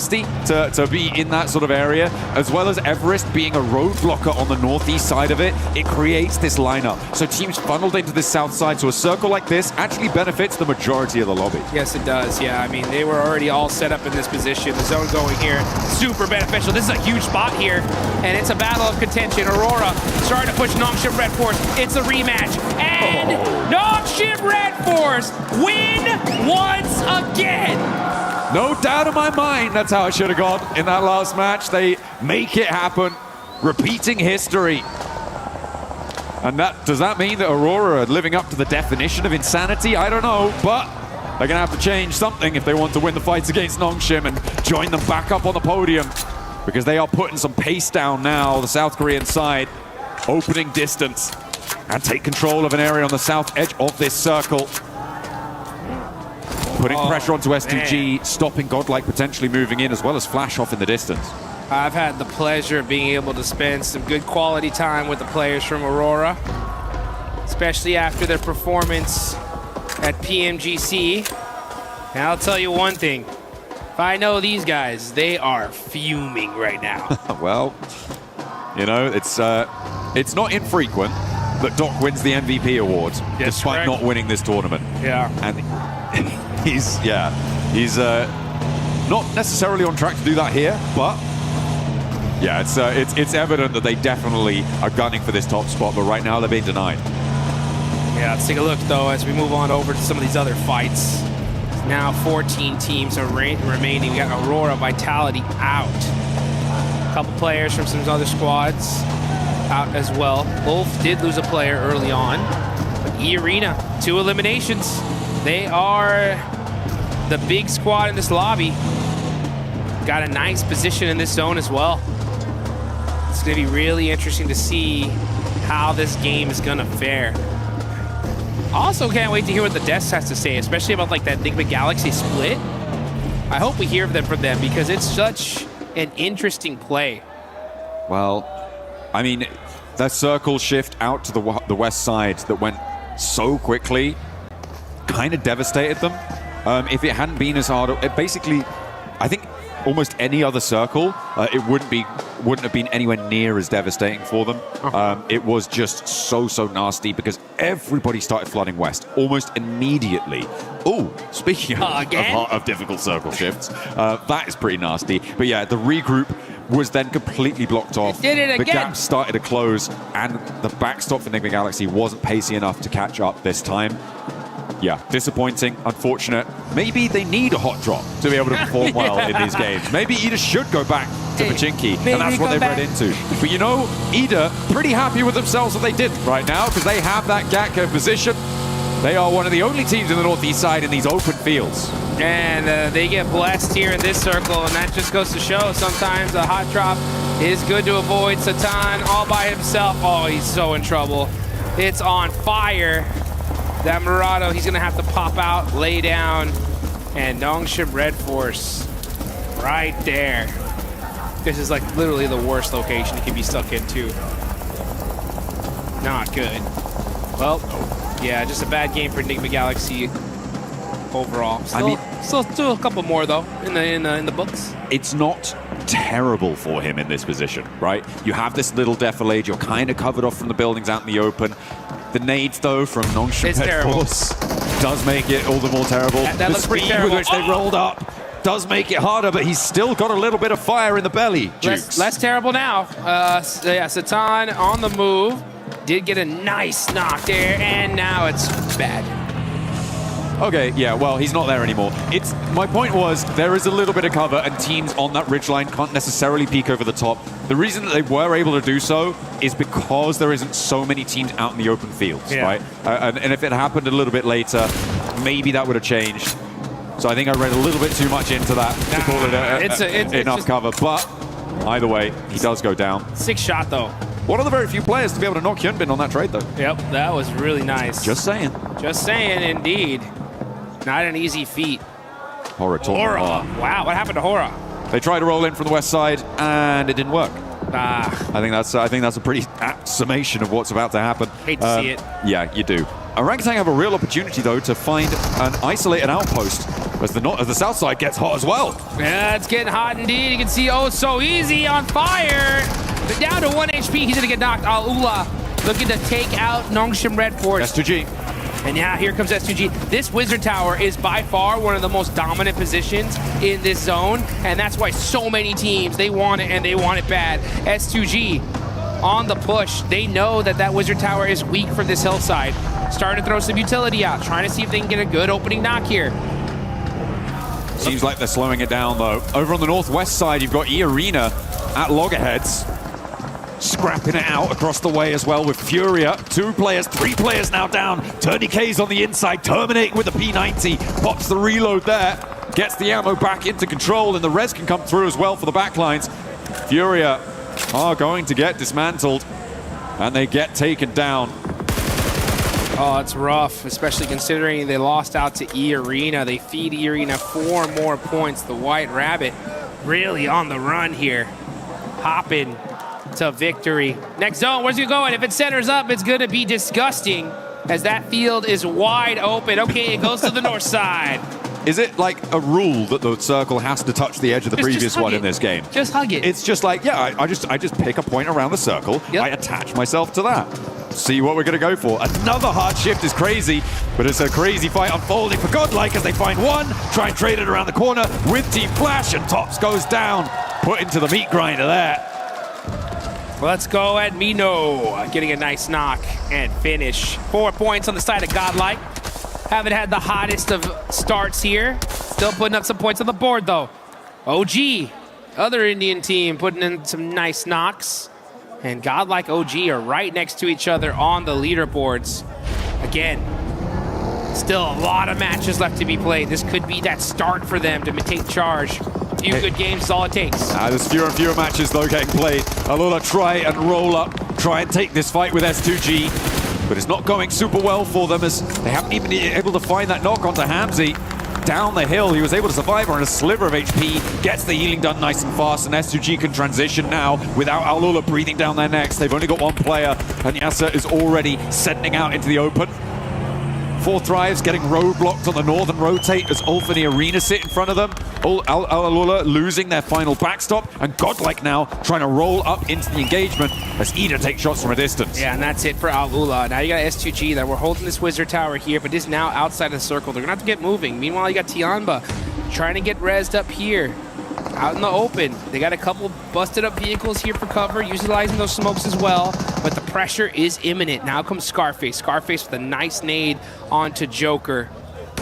to be in that sort of area, as well as Everest being a roadblocker on the northeast side of it. It creates this lineup. So teams funneled into this south side, so a circle like this actually benefits the majority of the lobby. Yes, it does. Yeah, I mean, they were already all set up in this position. The zone going here, super beneficial. This is a huge spot here, and it's a battle of contention. Aurora starting to push Nongshim Red Force. It's a rematch, and Nongshim Red Force win once again. No doubt in my mind that's how it should have gone in that last match. They make it happen, repeating history. And does that mean that Aurora are living up to the definition of insanity? I don't know, but they're going to have to change something if they want to win the fights against Nongshim and join them back up on the podium, because they are putting some pace down now, the South Korean side, opening distance and take control of an area on the south edge of this circle. Putting pressure onto S2G, man. Stopping Godlike potentially moving in, as well as Flash off in the distance. I've had the pleasure of being able to spend some good quality time with the players from Aurora, especially after their performance at PMGC. And I'll tell you one thing, if I know these guys, they are fuming right now. Well, you know, it's not infrequent that Doc wins the MVP award, despite not winning this tournament. Yeah. And he's not necessarily on track to do that here, but yeah, it's evident that they definitely are gunning for this top spot, but right now they're being denied. Yeah, let's take a look though as we move on over to some of these other fights. Now 14 teams are remaining. We got Aurora, Vitality out. A couple players from some other squads out as well. Wolf did lose a player early on, but E-Arena, 2 eliminations. They are the big squad in this lobby. Got a nice position in this zone as well. It's going to be really interesting to see how this game is going to fare. Also can't wait to hear what the Deaths has to say, especially about like that Enigma Galaxy split. I hope we hear from them because it's such an interesting play. Well, I mean, that circle shift out to the west side that went so quickly kind of devastated them. If it hadn't been as hard, it basically, I think almost any other circle, it wouldn't have been anywhere near as devastating for them. It was just so nasty because everybody started flooding west almost immediately. Oh, speaking of difficult circle shifts, that is pretty nasty. But yeah, the regroup was then completely blocked off. It did it again. The gap started to close, and the backstop for Enigma Galaxy wasn't pacey enough to catch up this time. Yeah, disappointing, unfortunate. Maybe they need a hot drop to be able to perform well in these games. Maybe Ida should go back to Pachinki, and that's what they've read into. But you know, Ida, pretty happy with themselves what they did right now, because they have that Gakko position. They are one of the only teams in the northeast side in these open fields. And they get blessed here in this circle, and that just goes to show sometimes a hot drop is good to avoid. Satan all by himself. Oh, he's so in trouble. It's on fire. That Murado, he's going to have to pop out, lay down, and Nongshim Red Force right there. This is like literally the worst location he could be stuck into. Not good. Well, yeah, just a bad game for Enigma Galaxy overall. Still a couple more though in the books. It's not terrible for him in this position, right? You have this little defilade, you're kind of covered off from the buildings out in the open. The nades, though, from Nongshim Red Force does make it all the more terrible. That looks pretty terrible. The speed with which they rolled up does make it harder, but he's still got a little bit of fire in the belly, Jukes. Less terrible now. Yeah, Satan on the move. Did get a nice knock there, and now it's bad. Okay, yeah, well, he's not there anymore. My point was, there is a little bit of cover, and teams on that ridgeline can't necessarily peek over the top. The reason that they were able to do so is because there isn't so many teams out in the open fields, right? And if it happened a little bit later, maybe that would have changed. So I think I read a little bit too much into that to call it enough cover. But either way, he does go down. 6 shot, though. One of the very few players to be able to knock Hyunbin on that trade, though. Yep, that was really nice. Just saying. Just saying, indeed. Not an easy feat. Hora. Wow, what happened to Hora? They tried to roll in from the west side, and it didn't work. I think that's a pretty apt summation of what's about to happen. Hate to see it. Yeah, you do. Orangutan have a real opportunity, though, to find an isolated outpost as the south side gets hot as well. Yeah, it's getting hot indeed. You can see Oh So Easy on fire. But down to 1 HP, he's gonna get knocked. Alula looking to take out Nongshim Red Force. S2G. And yeah, here comes S2G. This Wizard Tower is by far one of the most dominant positions in this zone, and that's why so many teams, they want it and they want it bad. S2G on the push. They know that that Wizard Tower is weak from this hillside. Starting to throw some utility out, trying to see if they can get a good opening knock here. Seems like they're slowing it down though. Over on the northwest side, you've got E-Arena at loggerheads. Scrapping it out across the way as well with Furia. 2 players, 3 players now down. Turney Kaise on the inside, terminating with the P90. Pops the reload there. Gets the ammo back into control, and the res can come through as well for the backlines. Furia are going to get dismantled, and they get taken down. Oh, it's rough, especially considering they lost out to E-Arena. They feed E-Arena 4 more points. The White Rabbit really on the run here. Hopping to victory. Next zone, where's he going? If it centers up, it's going to be disgusting as that field is wide open. Okay, it goes to the north side. Is it like a rule that the circle has to touch the edge of the previous one in this game? Just hug it. It's just like, yeah, I just pick a point around the circle. Yep. I attach myself to that. See what we're going to go for. Another hard shift is crazy, but it's a crazy fight unfolding for Godlike as they find one, try and trade it around the corner with Team Flash, and Tops goes down. Put into the meat grinder there. Let's go at Mino, getting a nice knock and finish. 4 points on the side of Godlike. Haven't had the hottest of starts here. Still putting up some points on the board though. OG, other Indian team, putting in some nice knocks. And Godlike OG are right next to each other on the leaderboards. Again, still a lot of matches left to be played. This could be that start for them to take charge. A few good games is all it takes. There's fewer and fewer matches though getting played. Alula try and roll up, try and take this fight with S2G, but it's not going super well for them as they haven't even been able to find that knock onto Hamzy. Down the hill, he was able to survive on a sliver of HP, gets the healing done nice and fast, and S2G can transition now without Alula breathing down their necks. They've only got 1 player, and Yasser is already sending out into the open. 4 Thrives getting roadblocked on the northern rotate as Ulf and the Arena sit in front of them. Alula losing their final backstop, and Godlike now trying to roll up into the engagement as Ida takes shots from a distance. Yeah, and that's it for Alula. Now you got S2G that we're holding this Wizard Tower here, but is now outside of the circle. They're gonna have to get moving. Meanwhile, you got Tianba trying to get rezzed up here. Out in the open. They got a couple busted up vehicles here for cover, utilizing those smokes as well, but the pressure is imminent. Now comes Scarface. Scarface with a nice nade onto Joker.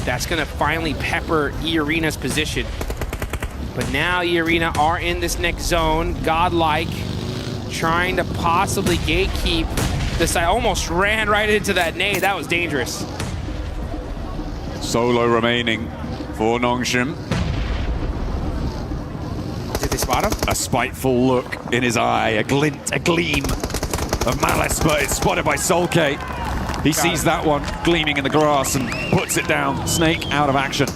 That's gonna finally pepper E-Arena's position. But now E-Arena are in this next zone. Godlike trying to possibly gatekeep this. I almost ran right into that nade. That was dangerous. Solo remaining for Nongshim. Did they spot him? A spiteful look in his eye, a glint, a gleam of malice, but it's spotted by Solke. He sees that one gleaming in the grass and puts it down. Snake out of action.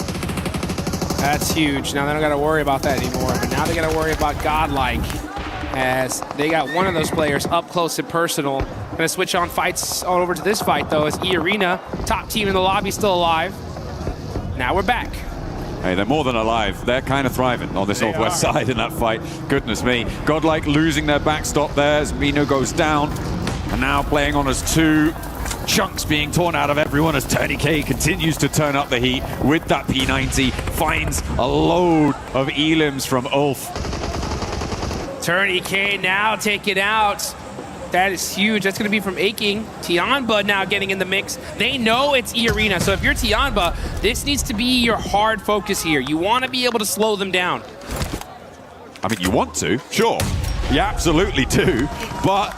That's huge. Now they don't got to worry about that anymore, but now they got to worry about Godlike as they got one of those players up close and personal. Gonna switch on fights on over to this fight though as E-Arena, top team in the lobby, still alive. Now we're back. Hey, they're more than alive. They're kind of thriving on this northwest side in that fight. Goodness me. Godlike losing their backstop there as Mino goes down. And now playing on as 2. Chunks being torn out of everyone as Turney K continues to turn up the heat with that P90. Finds a load of elims from Ulf. Turney K now taken out. That is huge. That's going to be from Aching. Tianba now getting in the mix. They know it's E-Arena, so if you're Tianba, this needs to be your hard focus here. You want to be able to slow them down. I mean, you want to, sure. You absolutely do, but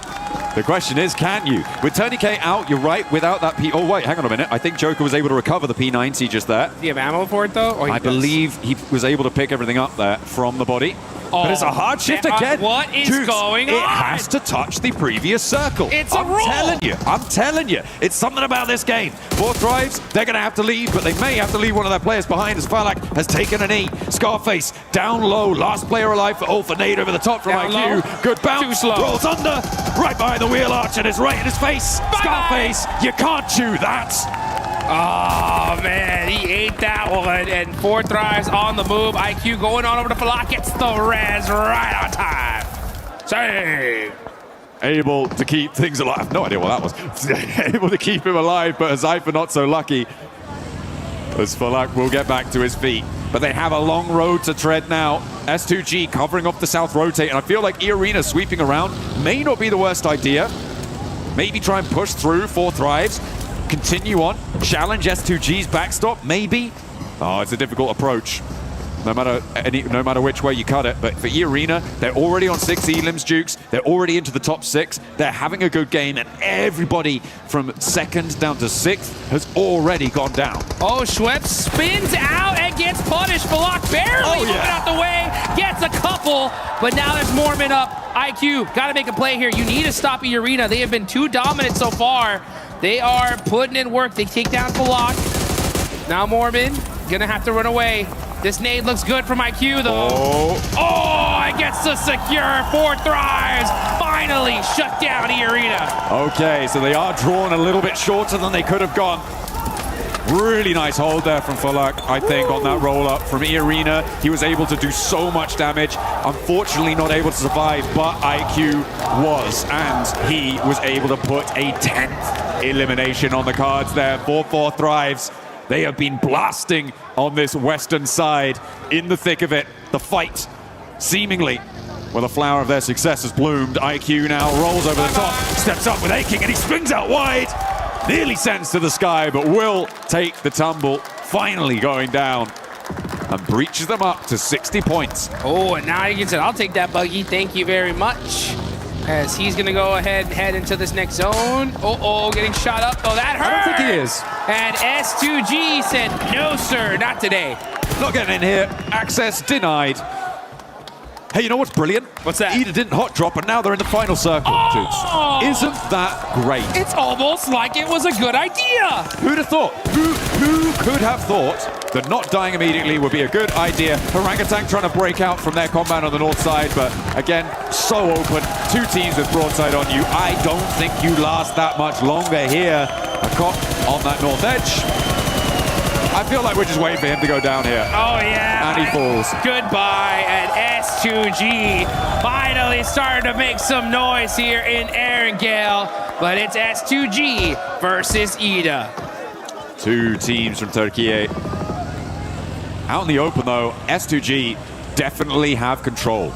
the question is, can you? With Turney K out, you're right, without that P... Oh, wait, hang on a minute. I think Joker was able to recover the P90 just there. Do you have ammo for it, though? Or I believe he was able to pick everything up there from the body. But it's a hard shift again. What is going on? It has to touch the previous circle. It's a rule. I'm telling you. It's something about this game. 4 Thrives, they're going to have to leave, but they may have to leave one of their players behind as Falak has taken a knee. Scarface down low. Last player alive for Ulf. Nade over the top from down IQ. Low. Good bounce. Too slow. Rolls under. Right behind the wheel arch and it's right in his face. Bye. Scarface, you can't chew that. Oh, man, he ate that one. And 4 thrives on the move. IQ going on over to Pubg. Gets the res right on time. Save. Able to keep things alive. I have no idea what that was. Able to keep him alive, but Zypher not so lucky. As Pubg will get back to his feet. But they have a long road to tread now. S2G covering off the south rotate. And I feel like E-Arena sweeping around may not be the worst idea. Maybe try and push through 4 thrives. Continue on. Challenge S2G's backstop, maybe. Oh, it's a difficult approach. No matter which way you cut it. But for E-Arena, they're already on 6 elims, Jukes. They're already into the top 6. They're having a good game, and everybody from 2nd down to 6th has already gone down. Oh, Schweppes spins out and gets punished. Pubg barely moving out the way, gets a couple, but now there's Mormon up. IQ, got to make a play here. You need to stop E-Arena. They have been too dominant so far. They are putting in work. They take down Pubg. Now Mormon gonna have to run away. This nade looks good from IQ though. Oh, it gets to secure 4 thrives. Finally shut down E-Arena. Okay, so they are drawn a little bit shorter than they could have gone. Really nice hold there from Pubg, I think, on that roll-up from E-Arena. He was able to do so much damage. Unfortunately, not able to survive, but IQ was. And he was able to put a 10th elimination on the cards there. 4 thrives. They have been blasting on this western side. In the thick of it, the fight, seemingly, where the flower of their success has bloomed. IQ now rolls over the top, steps up with A-King, and he swings out wide. Nearly sends to the sky, but will take the tumble, finally going down, and breaches them up to 60 points. Oh, and now he said, I'll take that buggy, thank you very much. As he's gonna go ahead and head into this next zone. Oh, getting shot up, oh, that hurt! I don't think he is. And S2G said, no sir, not today. Not getting in here, access denied. Hey, you know what's brilliant? What's that? Ida didn't hot drop, and now they're in the final circle. Oh! Isn't that great? It's almost like it was a good idea. Who'd have thought? Who could have thought that not dying immediately would be a good idea? Orangutan trying to break out from their compound on the north side, but again, so open. 2 teams with broadside on you. I don't think you last that much longer here. A cop on that north edge. I feel like we're just waiting for him to go down here. Oh, yeah. And he falls. Goodbye, and S2G finally starting to make some noise here in Erangel, but it's S2G versus Ida. 2 teams from Turkey. Out in the open, though, S2G definitely have control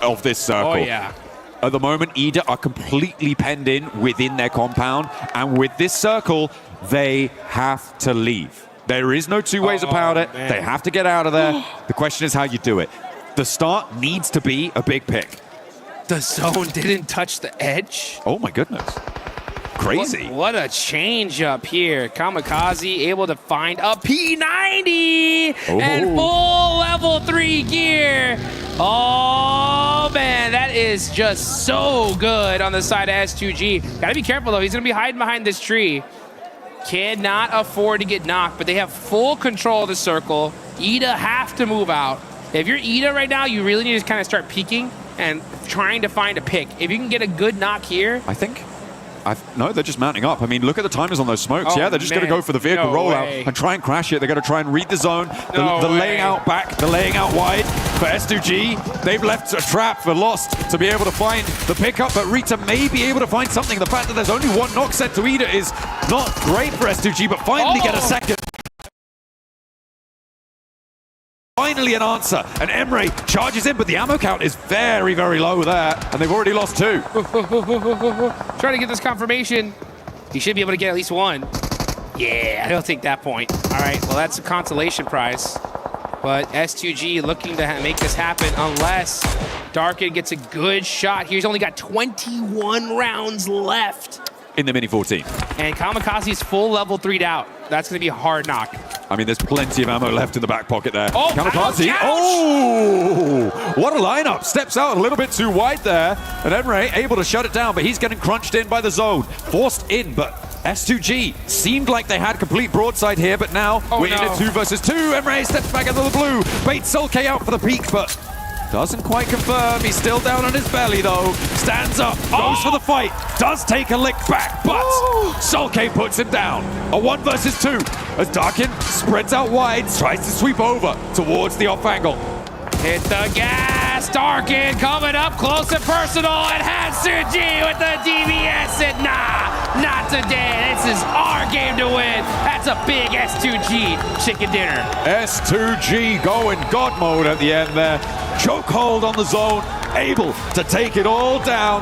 of this circle. Oh, yeah. At the moment, Ida are completely penned in within their compound, and with this circle, they have to leave. There is no 2 ways about it. Man. They have to get out of there. The question is how you do it. The start needs to be a big pick. The zone didn't touch the edge? Oh my goodness. Crazy. What a change up here. Kamikaze able to find a P90 and full level 3 gear. Oh man, that is just so good on the side of S2G. Gotta be careful though, he's gonna be hiding behind this tree. Cannot afford to get knocked, but they have full control of the circle. Ida have to move out. If you're Ida right now, you really need to kind of start peeking and trying to find a pick. If you can get a good knock here. I think. No, they're just mounting up. I mean, look at the timers on those smokes. Oh, yeah, they're just going to go for the vehicle rollout and try and crash it. They're going to try and read the zone. The laying out back, the laying out wide for S2G. They've left a trap for Lost to be able to find the pickup, but Rita may be able to find something. The fact that there's only 1 knock set to Ida is not great for S2G, but finally get a second. Finally an answer, and Emre charges in, but the ammo count is very, very low there, and they've already lost 2. Trying to get this confirmation. He should be able to get at least 1. Yeah, he'll take that point. All right, well, that's a consolation prize. But S2G looking to make this happen unless Darkin gets a good shot. He's only got 21 rounds left. In the Mini 14. And Kamikaze's full level 3'd out. That's going to be a hard knock. I mean, there's plenty of ammo left in the back pocket there. Oh, Kamikaze. Ouch. Oh, what a lineup. Steps out a little bit too wide there. And Emre able to shut it down, but he's getting crunched in by the zone. Forced in, but S2G seemed like they had complete broadside here, but now we're in a 2 versus 2. Emre steps back into the blue. Baits Sulke out for the peak, but Doesn't quite confirm. He's still down on his belly, though. Stands up, goes for the fight. Does take a lick back, but Sulke puts him down. A 1 versus 2 as Darkin spreads out wide, tries to sweep over towards the off angle. Hit the gas. Darkin coming up close and personal, and Hatsuji with the DBS. And nah, not today. This is our game to win. That's a big S2G chicken dinner. S2G going God mode at the end there. Chokehold on the zone, able to take it all down.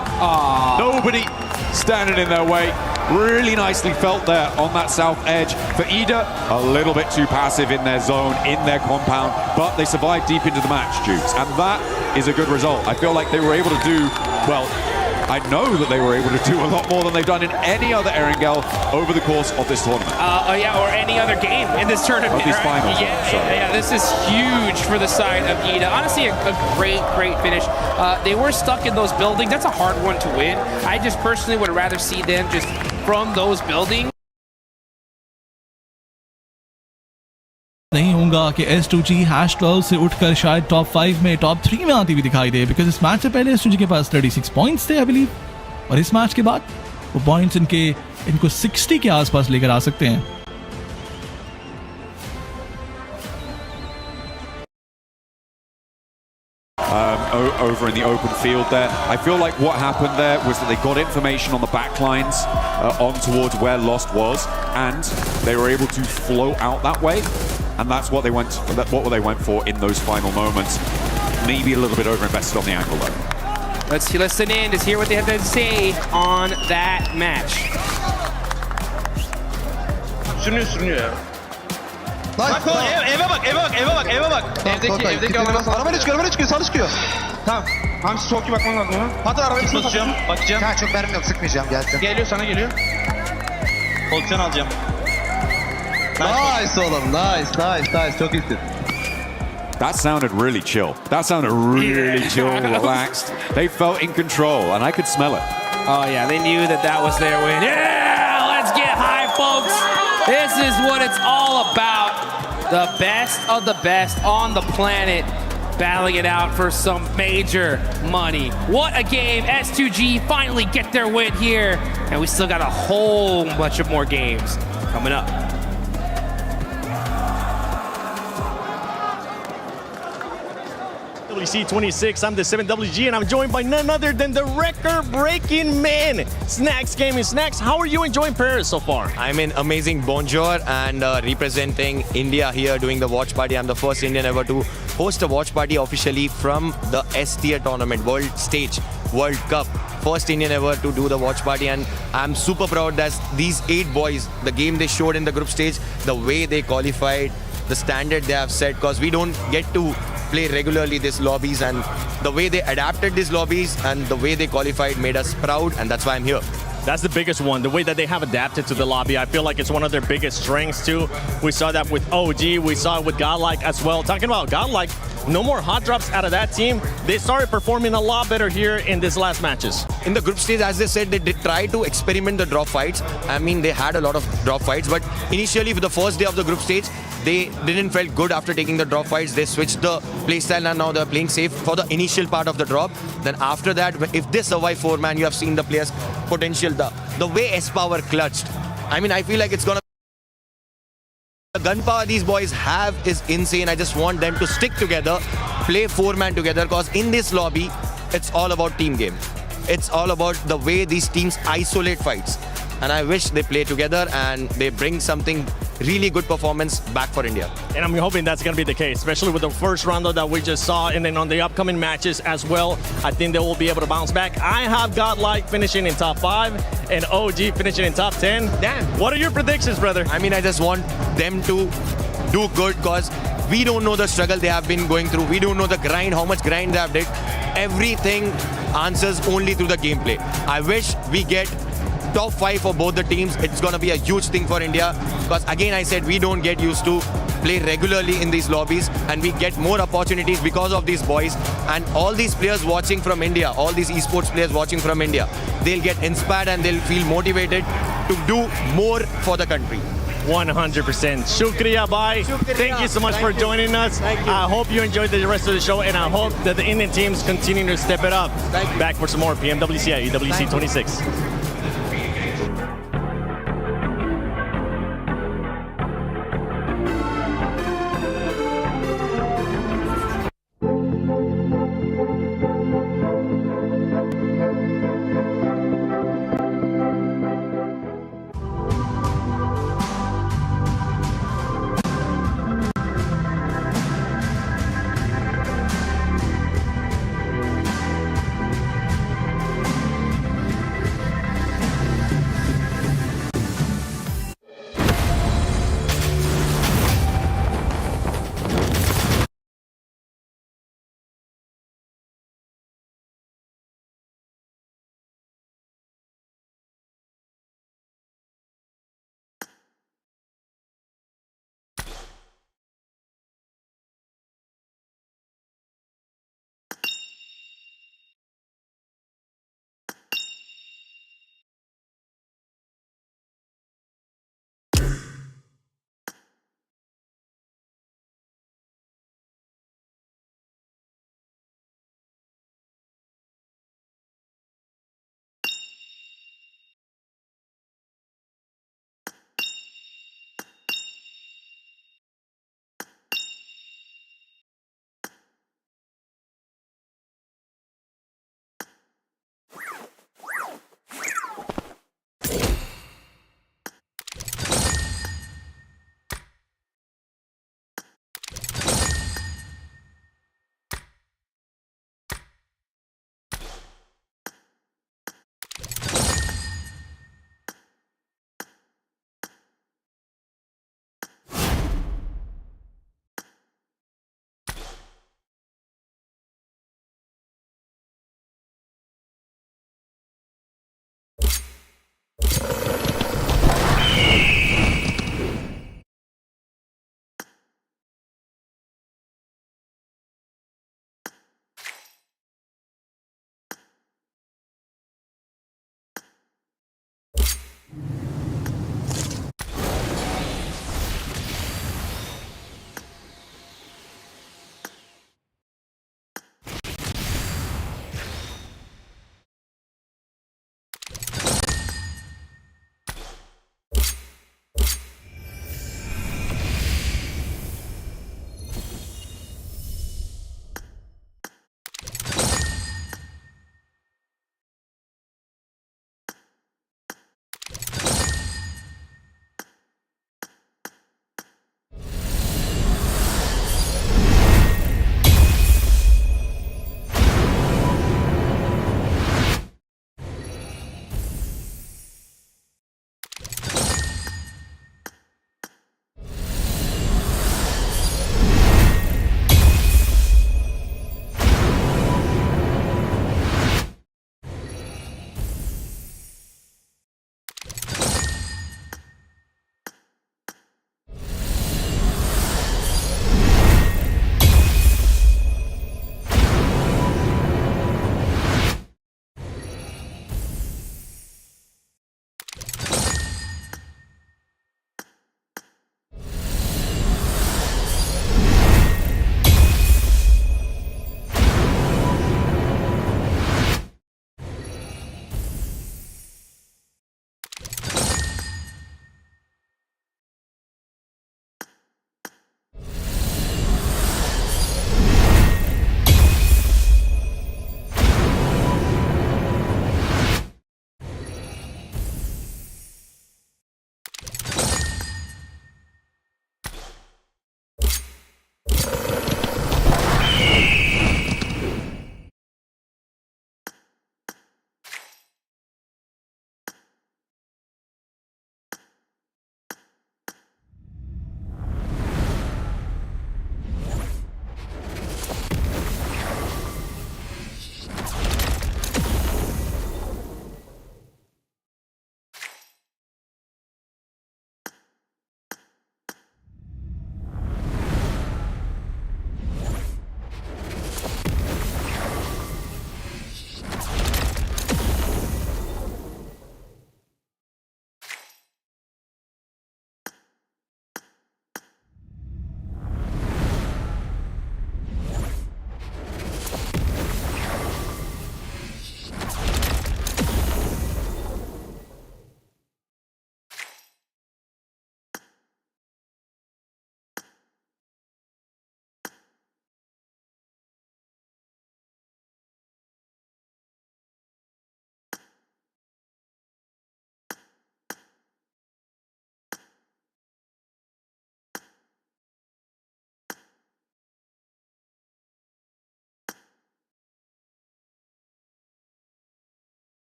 Nobody standing in their way. Really nicely felt there on that south edge. For Ida, a little bit too passive in their zone, in their compound, but they survived deep into the match, Dukes, and that is a good result. I feel like they were able to do, well, I know that they were able to do a lot more than they've done in any other Erangel over the course of this tournament. Yeah, or any other game in this tournament. Of these finals. Yeah, this is huge for the side of Ida. Honestly, a great finish. They were stuck in those buildings. That's a hard one to win. I just personally would rather see them just from those buildings. नहीं होगा कि S2G #12 से उठकर शायद top 5 में top 3 में आती हुई दिखाई दे, बिकॉज इस मैच से पहले S2G के पास 36 पॉइंट्स थे आई बिलीव, और इस मैच के बाद वो पॉइंट्स इनको 60 के आसपास लेकर आ सकते हैं. Over in the open field there. I feel like what happened there was that they got information on the backlines on towards where Lost was, and they were able to flow out that way, and that's what they went for in those final moments. Maybe a little bit overinvested on the angle though. Let's listen in to hear what they have to say on that match. Sürünüyor ya. Bak Eve bak. Evdeki alana sağ. Arabayla çıkıyor, sağlı çıkıyor. Tamam. Hamsi çok iyi bakman lazım ona. Hadi arabayı Bakacağım. Ha, çok mermim yok, sıkmayacağım, gelsin. Geliyor, sana geliyor. Pozisyon alacağım. Nice oğlum, nice. Çok iyisin. That sounded really chill. That sounded really chill, relaxed. They felt in control, and I could smell it. Oh yeah, they knew that was their win. Yeah, let's get high, folks. This is what it's all about. The best of the best on the planet, battling it out for some major money. What a game. S2G finally get their win here, and we still got a whole bunch of more games coming up. WC26, I'm the 7WG, and I'm joined by none other than the record-breaking man, Snacks Gaming. Snacks, how are you enjoying Paris so far? I'm in amazing bonjour and representing India here doing the watch party. I'm the first Indian ever to host a watch party officially from the S tier tournament, World Stage, World Cup. First Indian ever to do the watch party, and I'm super proud that these 8 boys, the game they showed in the group stage, the way they qualified, the standard they have set, because we don't get to play regularly these lobbies, and the way they adapted these lobbies and the way they qualified made us proud, and that's why I'm here. That's the biggest one, the way that they have adapted to the lobby. I feel like it's one of their biggest strengths too. We saw that with OG, we saw it with Godlike as well. Talking about Godlike, no more hot drops out of that team. They started performing a lot better here in these last matches. In the group stage, as they said, they did try to experiment the drop fights. I mean, they had a lot of drop fights, but initially for the first day of the group stage, they didn't felt good after taking the drop fights. They switched the playstyle, and now they're playing safe for the initial part of the drop. Then after that, if they survive 4-man, you have seen the players' potential. The way S-Power clutched. I mean, I feel like it's gonna the gunpower these boys have is insane. I just want them to stick together, play 4-man together, because in this lobby, it's all about team game. It's all about the way these teams isolate fights. And I wish they play together and they bring something really good performance back for India. And I'm hoping that's going to be the case, especially with the first round that we just saw, and then on the upcoming matches as well. I think they will be able to bounce back. I have Godlike finishing in top 5 and OG finishing in top 10. Damn. What are your predictions, brother? I mean, I just want them to do good, because we don't know the struggle they have been going through. We don't know the grind, how much grind they have did. Everything answers only through the gameplay. I wish we get top 5 for both the teams. It's going to be a huge thing for India, because again I said we don't get used to play regularly in these lobbies, and we get more opportunities because of these boys. And all these players watching from India, all these esports players watching from India, they'll get inspired and they'll feel motivated to do more for the country. 100%. Shukriya, bhai. Thank you so much for joining us. I hope you enjoyed the rest of the show, and I hope that the Indian teams continue to step it up. Back for some more PMWC at EWC 26.